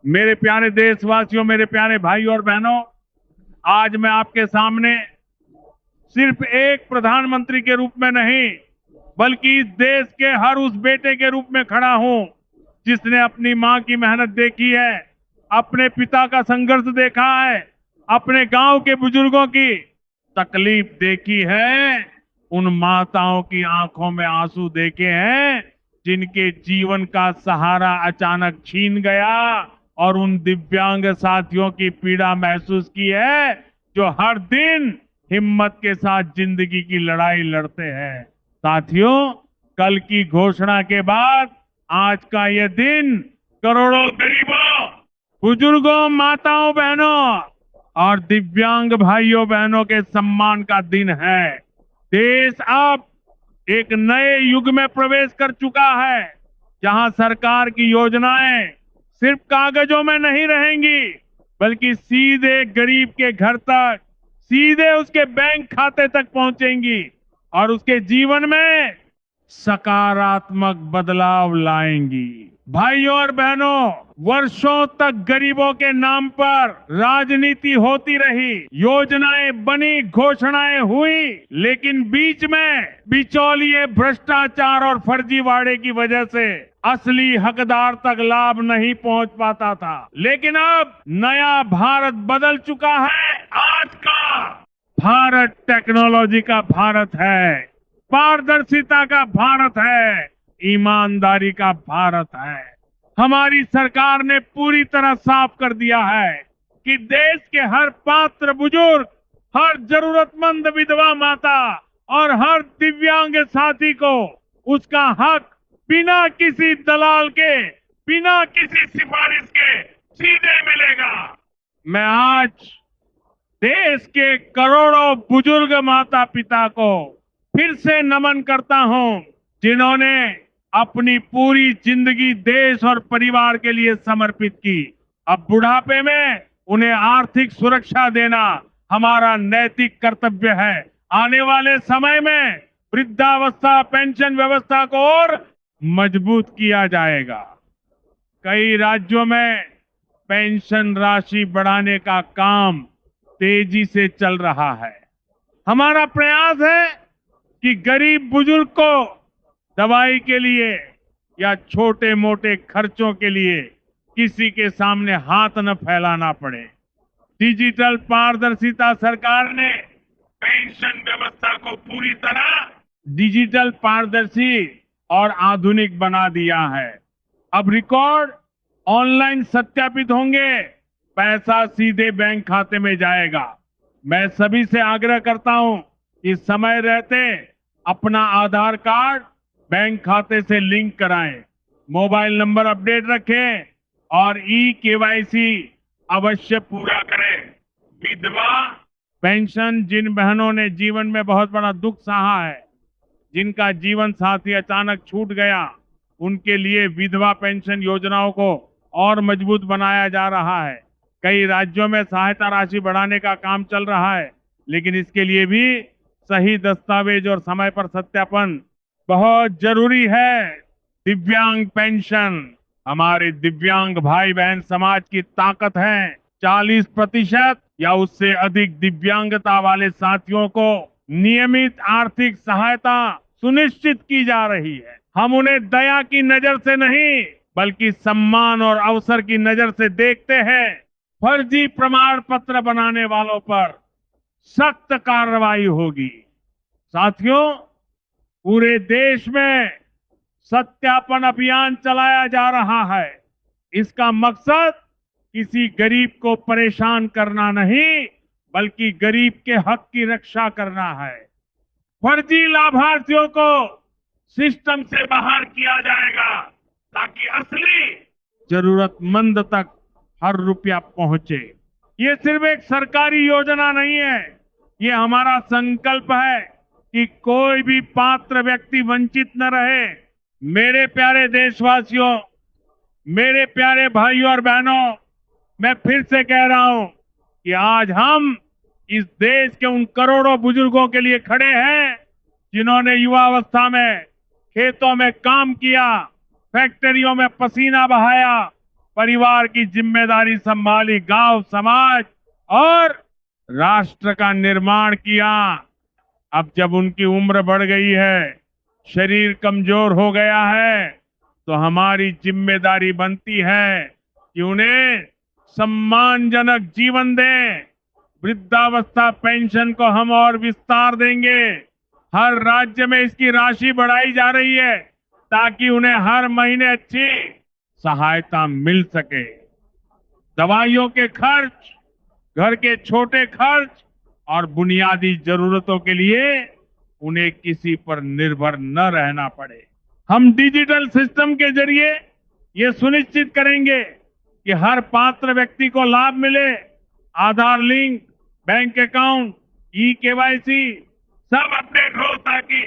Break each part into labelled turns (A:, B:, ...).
A: मेरे प्यारे देशवासियों, मेरे प्यारे भाई और बहनों, आज मैं आपके सामने सिर्फ एक प्रधानमंत्री के रूप में नहीं, बल्कि इस देश के हर उस बेटे के रूप में खड़ा हूं जिसने अपनी मां की मेहनत देखी है, अपने पिता का संघर्ष देखा है, अपने गांव के बुजुर्गों की तकलीफ देखी है, उन माताओं की आंखों में आंसू देखे हैं जिनके जीवन का सहारा अचानक छीन गया, और उन दिव्यांग साथियों की पीड़ा महसूस की है जो हर दिन हिम्मत के साथ जिंदगी की लड़ाई लड़ते हैं। साथियों, कल की घोषणा के बाद आज का यह दिन करोड़ों गरीबों, बुजुर्गों, माताओं, बहनों और दिव्यांग भाइयों बहनों के सम्मान का दिन है। देश अब एक नए युग में प्रवेश कर चुका है, जहां सरकार की योजनाएं सिर्फ कागजों में नहीं रहेंगी, बल्कि सीधे गरीब के घर तक, सीधे उसके बैंक खाते तक पहुंचेंगी और उसके जीवन में सकारात्मक बदलाव लाएंगी। भाइयों और बहनों, वर्षों तक गरीबों के नाम पर राजनीति होती रही, योजनाएं बनी, घोषणाएं हुई, लेकिन बीच में बिचौलिए, भ्रष्टाचार और फर्जीवाड़े की वजह से असली हकदार तक लाभ नहीं पहुंच पाता था। लेकिन अब नया भारत बदल चुका है। आज का भारत टेक्नोलॉजी का भारत है, पारदर्शिता का भारत है, ईमानदारी का भारत है। हमारी सरकार ने पूरी तरह साफ कर दिया है कि देश के हर पात्र बुजुर्ग, हर जरूरतमंद विधवा माता और हर दिव्यांग साथी को उसका हक बिना किसी दलाल के, बिना किसी सिफारिश के सीधे मिलेगा। मैं आज देश के करोड़ों बुजुर्ग माता पिता को फिर से नमन करता हूं, जिन्होंने अपनी पूरी जिंदगी देश और परिवार के लिए समर्पित की। अब बुढ़ापे में उन्हें आर्थिक सुरक्षा देना हमारा नैतिक कर्तव्य है। आने वाले समय में वृद्धावस्था पेंशन व्यवस्था को और मजबूत किया जाएगा। कई राज्यों में पेंशन राशि बढ़ाने का काम तेजी से चल रहा है। हमारा प्रयास है कि गरीब बुजुर्ग को दवाई के लिए या छोटे मोटे खर्चों के लिए किसी के सामने हाथ न फैलाना पड़े। डिजिटल पारदर्शिता सरकार ने पेंशन व्यवस्था को पूरी तरह डिजिटल, पारदर्शी और आधुनिक बना दिया है। अब रिकॉर्ड ऑनलाइन सत्यापित होंगे, पैसा सीधे बैंक खाते में जाएगा। मैं सभी से आग्रह करता हूं कि समय रहते अपना आधार कार्ड बैंक खाते से लिंक कराएं, मोबाइल नंबर अपडेट रखें और केवाईसी अवश्य पूरा करें। विधवा पेंशन, जिन बहनों ने जीवन में बहुत बड़ा दुख सहा है, जिनका जीवन साथी अचानक छूट गया, उनके लिए विधवा पेंशन योजनाओं को और मजबूत बनाया जा रहा है। कई राज्यों में सहायता राशि बढ़ाने का काम चल रहा है, लेकिन इसके लिए भी सही दस्तावेज और समय पर सत्यापन बहुत जरूरी है। दिव्यांग पेंशन, हमारे दिव्यांग भाई बहन समाज की ताकत है। 40% या उससे अधिक दिव्यांगता वाले साथियों को नियमित आर्थिक सहायता सुनिश्चित की जा रही है। हम उन्हें दया की नजर से नहीं, बल्कि सम्मान और अवसर की नजर से देखते हैं। फर्जी प्रमाण पत्र बनाने वालों पर सख्त कार्रवाई होगी। साथियों, पूरे देश में सत्यापन अभियान चलाया जा रहा है। इसका मकसद किसी गरीब को परेशान करना नहीं, बल्कि गरीब के हक की रक्षा करना है। फर्जी लाभार्थियों को सिस्टम से बाहर किया जाएगा ताकि असली जरूरतमंद तक हर रुपया पहुंचे। ये सिर्फ एक सरकारी योजना नहीं है, ये हमारा संकल्प है कि कोई भी पात्र व्यक्ति वंचित न रहे। मेरे प्यारे देशवासियों, मेरे प्यारे भाइयों और बहनों, मैं फिर से कह रहा हूं कि आज हम इस देश के उन करोड़ों बुजुर्गों के लिए खड़े हैं जिन्होंने युवावस्था में खेतों में काम किया, फैक्ट्रियों में पसीना बहाया, परिवार की जिम्मेदारी संभाली, गांव, समाज और राष्ट्र का निर्माण किया। अब जब उनकी उम्र बढ़ गई है, शरीर कमजोर हो गया है, तो हमारी जिम्मेदारी बनती है कि उन्हें सम्मानजनक जीवन दें। वृद्धावस्था पेंशन को हम और विस्तार देंगे। हर राज्य में इसकी राशि बढ़ाई जा रही है ताकि उन्हें हर महीने अच्छी सहायता मिल सके। दवाइयों के खर्च, घर के छोटे खर्च और बुनियादी जरूरतों के लिए उन्हें किसी पर निर्भर न रहना पड़े। हम डिजिटल सिस्टम के जरिए ये सुनिश्चित करेंगे कि हर पात्र व्यक्ति को लाभ मिले। आधार लिंक, बैंक अकाउंट, केवाईसी सब अपडेट हो ताकि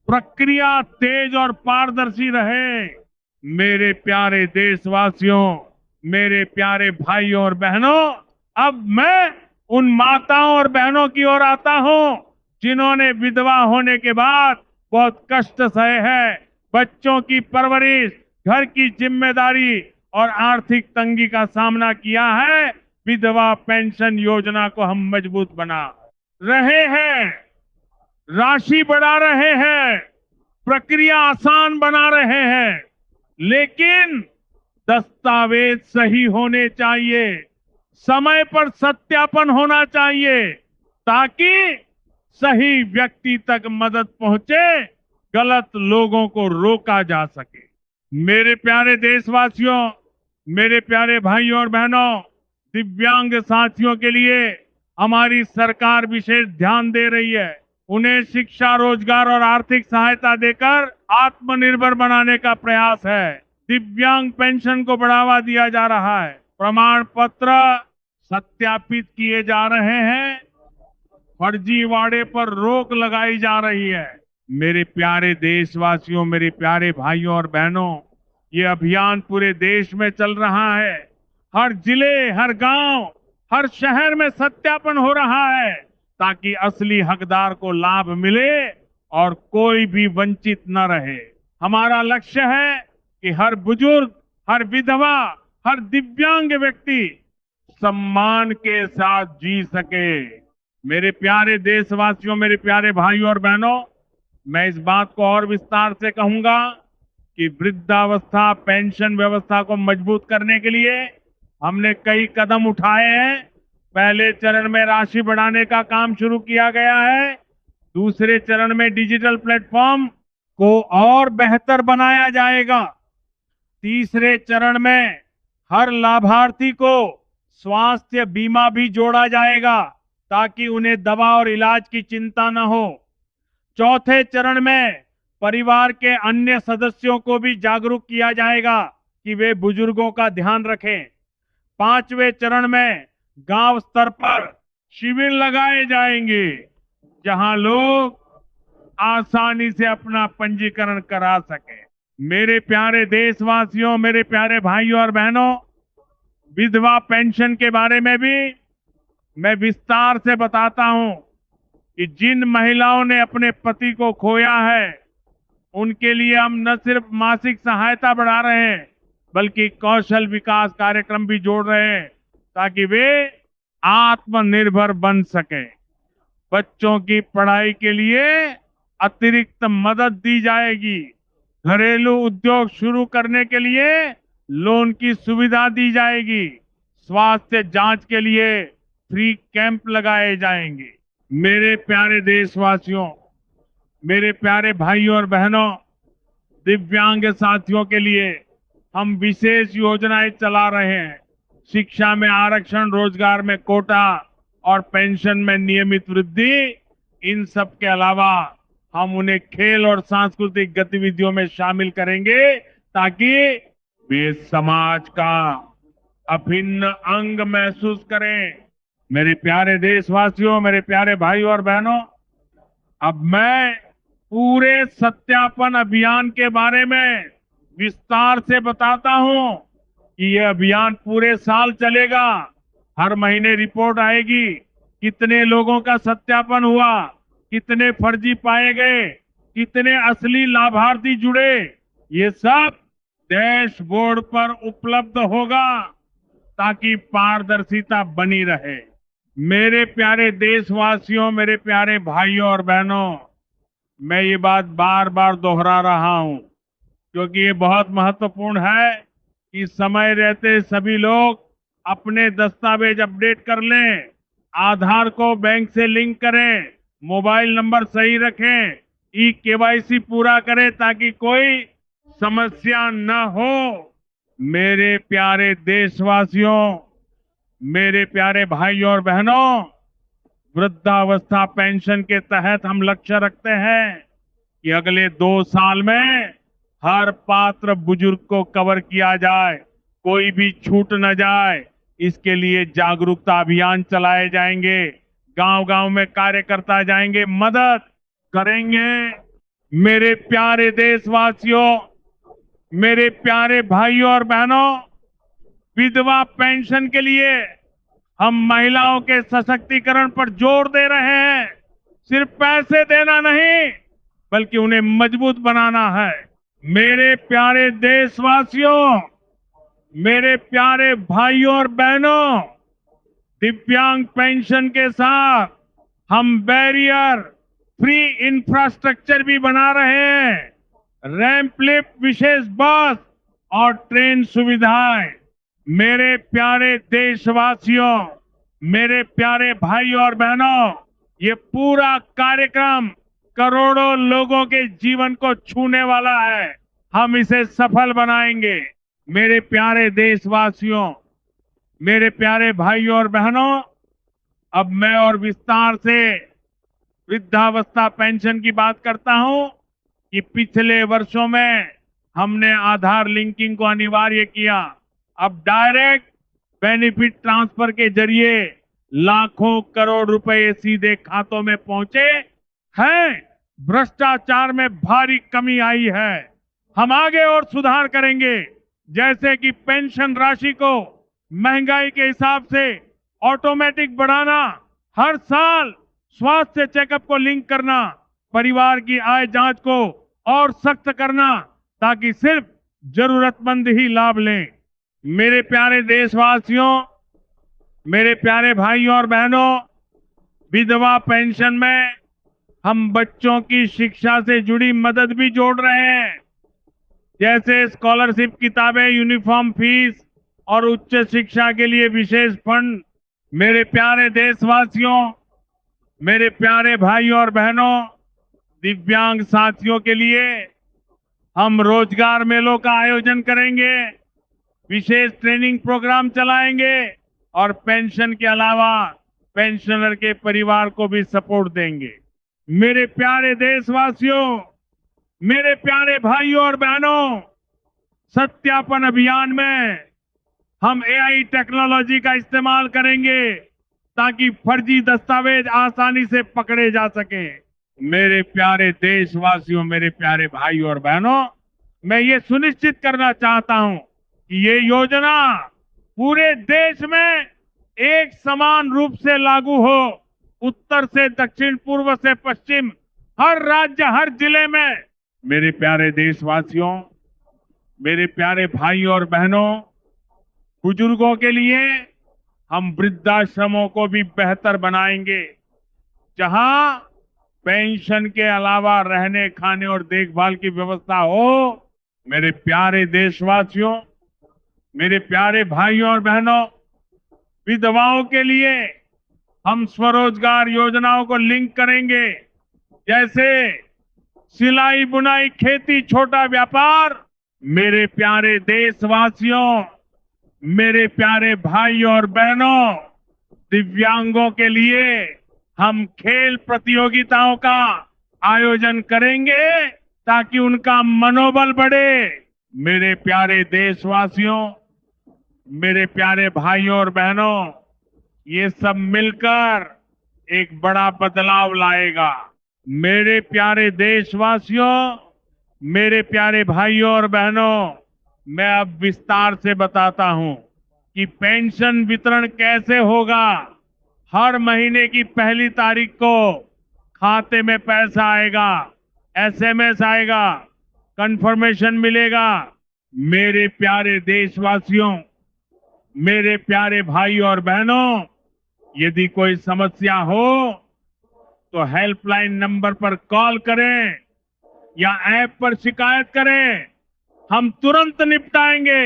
A: प्रक्रिया तेज और पारदर्शी रहे। मेरे प्यारे देशवासियों, मेरे प्यारे भाइयों और बहनों, अब मैं उन माताओं और बहनों की ओर आता हूं जिन्होंने विधवा होने के बाद बहुत कष्ट सहे हैं। बच्चों की परवरिश, घर की जिम्मेदारी और आर्थिक तंगी का सामना किया है। विधवा पेंशन योजना को हम मजबूत बना रहे हैं, राशि बढ़ा रहे हैं, प्रक्रिया आसान बना रहे हैं, लेकिन दस्तावेज सही होने चाहिए, समय पर सत्यापन होना चाहिए ताकि सही व्यक्ति तक मदद पहुंचे, गलत लोगों को रोका जा सके। मेरे प्यारे देशवासियों, मेरे प्यारे भाइयों और बहनों, दिव्यांग साथियों के लिए हमारी सरकार विशेष ध्यान दे रही है। उन्हें शिक्षा, रोजगार और आर्थिक सहायता देकर आत्मनिर्भर बनाने का प्रयास है। दिव्यांग पेंशन को बढ़ावा दिया जा रहा है, प्रमाण पत्र सत्यापित किए जा रहे हैं, फर्जीवाड़े पर रोक लगाई जा रही है। मेरे प्यारे देशवासियों, मेरे प्यारे भाइयों और बहनों, ये अभियान पूरे देश में चल रहा है। हर जिले, हर गांव, हर शहर में सत्यापन हो रहा है ताकि असली हकदार को लाभ मिले और कोई भी वंचित न रहे। हमारा लक्ष्य है कि हर बुजुर्ग, हर विधवा, हर दिव्यांग व्यक्ति सम्मान के साथ जी सके। मेरे प्यारे देशवासियों, मेरे प्यारे भाइयों और बहनों, मैं इस बात को और विस्तार से कहूंगा कि वृद्धावस्था पेंशन व्यवस्था को मजबूत करने के लिए हमने कई कदम उठाए हैं। पहले चरण में राशि बढ़ाने का काम शुरू किया गया है। दूसरे चरण में डिजिटल प्लेटफॉर्म को और बेहतर बनाया जाएगा। तीसरे चरण में हर लाभार्थी को स्वास्थ्य बीमा भी जोड़ा जाएगा ताकि उन्हें दवा और इलाज की चिंता न हो। चौथे चरण में परिवार के अन्य सदस्यों को भी जागरूक किया जाएगा कि वे बुजुर्गों का ध्यान रखें। पांचवें चरण में गांव स्तर पर शिविर लगाए जाएंगे जहां लोग आसानी से अपना पंजीकरण करा सकें। मेरे प्यारे देशवासियों, मेरे प्यारे भाइयों और बहनों, विधवा पेंशन के बारे में भी मैं विस्तार से बताता हूं कि जिन महिलाओं ने अपने पति को खोया है उनके लिए हम न सिर्फ मासिक सहायता बढ़ा रहे हैं बल्कि कौशल विकास कार्यक्रम भी जोड़ रहे हैं ताकि वे आत्मनिर्भर बन सके। बच्चों की पढ़ाई के लिए अतिरिक्त मदद दी जाएगी। घरेलू उद्योग शुरू करने के लिए लोन की सुविधा दी जाएगी। स्वास्थ्य जांच के लिए फ्री कैंप लगाए जाएंगे। मेरे प्यारे देशवासियों, मेरे प्यारे भाइयों और बहनों, दिव्यांग साथियों के लिए हम विशेष योजनाएं चला रहे हैं। शिक्षा में आरक्षण, रोजगार में कोटा और पेंशन में नियमित वृद्धि। इन सब के अलावा हम उन्हें खेल और सांस्कृतिक गतिविधियों में शामिल करेंगे ताकि वे समाज का अभिन्न अंग महसूस करें। मेरे प्यारे देशवासियों, मेरे प्यारे भाइयों और बहनों, अब मैं पूरे सत्यापन अभियान के बारे में विस्तार से बताता हूं कि यह अभियान पूरे साल चलेगा। हर महीने रिपोर्ट आएगी, कितने लोगों का सत्यापन हुआ, कितने फर्जी पाए गए, कितने असली लाभार्थी जुड़े, ये सब डैशबोर्ड पर उपलब्ध होगा ताकि पारदर्शिता बनी रहे। मेरे प्यारे देशवासियों, मेरे प्यारे भाइयों और बहनों, मैं ये बात बार बार दोहरा रहा हूं क्योंकि ये बहुत महत्वपूर्ण है कि समय रहते सभी लोग अपने दस्तावेज अपडेट कर लें, आधार को बैंक से लिंक करें, मोबाइल नंबर सही रखें, ई केवाईसी पूरा करें ताकि कोई समस्या न हो। मेरे प्यारे देशवासियों, मेरे प्यारे भाइयों और बहनों, वृद्धावस्था पेंशन के तहत हम लक्ष्य रखते हैं कि अगले 2 साल में हर पात्र बुजुर्ग को कवर किया जाए, कोई भी छूट न जाए। इसके लिए जागरूकता अभियान चलाए जाएंगे, गांव-गांव में कार्यकर्ता जाएंगे, मदद करेंगे। मेरे प्यारे देशवासियों, मेरे प्यारे भाइयों और बहनों, विधवा पेंशन के लिए हम महिलाओं के सशक्तिकरण पर जोर दे रहे हैं। सिर्फ पैसे देना नहीं, बल्कि उन्हें मजबूत बनाना है। मेरे प्यारे देशवासियों, मेरे प्यारे भाइयों और बहनों, दिव्यांग पेंशन के साथ हम बैरियर फ्री इंफ्रास्ट्रक्चर भी बना रहे हैं। रैंप लिफ्ट, विशेष बस और ट्रेन सुविधाएं। मेरे प्यारे देशवासियों, मेरे प्यारे भाइयों और बहनों, ये पूरा कार्यक्रम करोड़ों लोगों के जीवन को छूने वाला है। हम इसे सफल बनाएंगे। मेरे प्यारे देशवासियों, मेरे प्यारे भाइयों और बहनों, अब मैं और विस्तार से वृद्धावस्था पेंशन की बात करता हूं कि पिछले वर्षों में हमने आधार लिंकिंग को अनिवार्य किया। अब डायरेक्ट बेनिफिट ट्रांसफर के जरिए लाखों करोड़ रुपए सीधे खातों में पहुंचे हैं। भ्रष्टाचार में भारी कमी आई है। हम आगे और सुधार करेंगे, जैसे कि पेंशन राशि को महंगाई के हिसाब से ऑटोमेटिक बढ़ाना, हर साल स्वास्थ्य चेकअप को लिंक करना, परिवार की आय जांच को और सख्त करना ताकि सिर्फ जरूरतमंद ही लाभ लें। मेरे प्यारे देशवासियों, मेरे प्यारे भाइयों और बहनों, विधवा पेंशन में हम बच्चों की शिक्षा से जुड़ी मदद भी जोड़ रहे हैं, जैसे स्कॉलरशिप, किताबें, यूनिफॉर्म फीस और उच्च शिक्षा के लिए विशेष फंड। मेरे प्यारे देशवासियों, मेरे प्यारे भाइयों और बहनों, दिव्यांग साथियों के लिए हम रोजगार मेलों का आयोजन करेंगे, विशेष ट्रेनिंग प्रोग्राम चलाएंगे और पेंशन के अलावा पेंशनर के परिवार को भी सपोर्ट देंगे। मेरे प्यारे देशवासियों, मेरे प्यारे भाइयों और बहनों, सत्यापन अभियान में हम एआई टेक्नोलॉजी का इस्तेमाल करेंगे ताकि फर्जी दस्तावेज आसानी से पकड़े जा सके। मेरे प्यारे देशवासियों, मेरे प्यारे भाइयों और बहनों, मैं ये सुनिश्चित करना चाहता हूं कि ये योजना पूरे देश में एक समान रूप से लागू हो। उत्तर से दक्षिण, पूर्व से पश्चिम, हर राज्य, हर जिले में। मेरे प्यारे देशवासियों, मेरे प्यारे भाइयों और बहनों, बुजुर्गों के लिए हम वृद्धाश्रमों को भी बेहतर बनाएंगे, जहां पेंशन के अलावा रहने, खाने और देखभाल की व्यवस्था हो। मेरे प्यारे देशवासियों, मेरे प्यारे भाइयों और बहनों, विधवाओं के लिए हम स्वरोजगार योजनाओं को लिंक करेंगे, जैसे सिलाई, बुनाई, खेती, छोटा व्यापार। मेरे प्यारे देशवासियों, मेरे प्यारे भाइयों और बहनों, दिव्यांगों के लिए हम खेल प्रतियोगिताओं का आयोजन करेंगे ताकि उनका मनोबल बढ़े। मेरे प्यारे देशवासियों, मेरे प्यारे भाइयों और बहनों, ये सब मिलकर एक बड़ा बदलाव लाएगा। मेरे प्यारे देशवासियों, मेरे प्यारे भाइयों और बहनों, मैं अब विस्तार से बताता हूं कि पेंशन वितरण कैसे होगा। हर महीने की पहली तारीख को खाते में पैसा आएगा, एसएमएस आएगा, कंफर्मेशन मिलेगा मेरे प्यारे देशवासियों, मेरे प्यारे भाई और बहनों, यदि कोई समस्या हो तो हेल्पलाइन नंबर पर कॉल करें या ऐप पर शिकायत करें, हम तुरंत निपटाएंगे।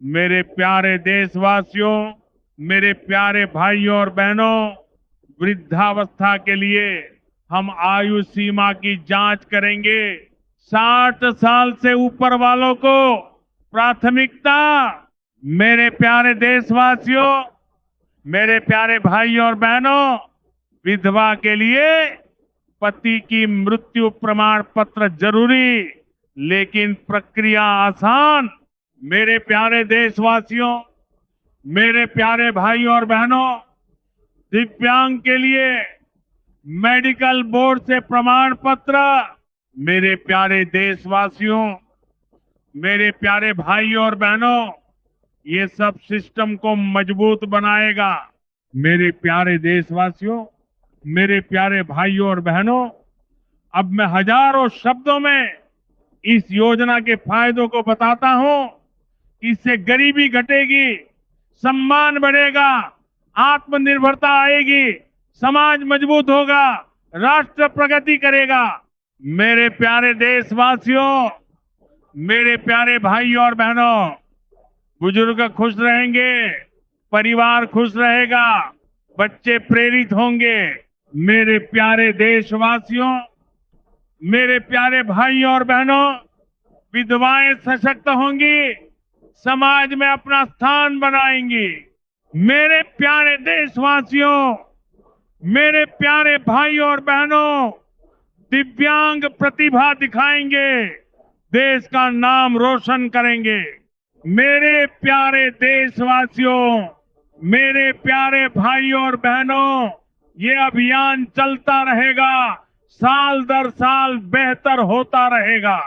A: मेरे प्यारे देशवासियों, मेरे प्यारे भाइयों और बहनों, वृद्धावस्था के लिए हम आयु सीमा की जांच करेंगे। 60 साल से ऊपर वालों को प्राथमिकता। मेरे प्यारे देशवासियों, मेरे प्यारे भाई और बहनों, विधवा के लिए पति की मृत्यु प्रमाण पत्र जरूरी, लेकिन प्रक्रिया आसान। मेरे प्यारे देशवासियों, मेरे प्यारे भाई और बहनों, दिव्यांग के लिए मेडिकल बोर्ड से प्रमाण पत्र। मेरे प्यारे देशवासियों, मेरे प्यारे भाई और बहनों, ये सब सिस्टम को मजबूत बनाएगा। मेरे प्यारे देशवासियों, मेरे प्यारे भाइयों और बहनों, अब मैं हजारों शब्दों में इस योजना के फायदों को बताता हूं। इससे गरीबी घटेगी, सम्मान बढ़ेगा, आत्मनिर्भरता आएगी, समाज मजबूत होगा, राष्ट्र प्रगति करेगा। मेरे प्यारे देशवासियों, मेरे प्यारे भाई और बहनों, बुजुर्ग खुश रहेंगे, परिवार खुश रहेगा, बच्चे प्रेरित होंगे। मेरे प्यारे देशवासियों, मेरे प्यारे भाई और बहनों, विधवाएं सशक्त होंगी, समाज में अपना स्थान बनाएंगी। मेरे प्यारे देशवासियों, मेरे प्यारे भाई और बहनों, दिव्यांग प्रतिभा दिखाएंगे, देश का नाम रोशन करेंगे। मेरे प्यारे देशवासियों, मेरे प्यारे भाई और बहनों, ये अभियान चलता रहेगा, साल दर साल बेहतर होता रहेगा।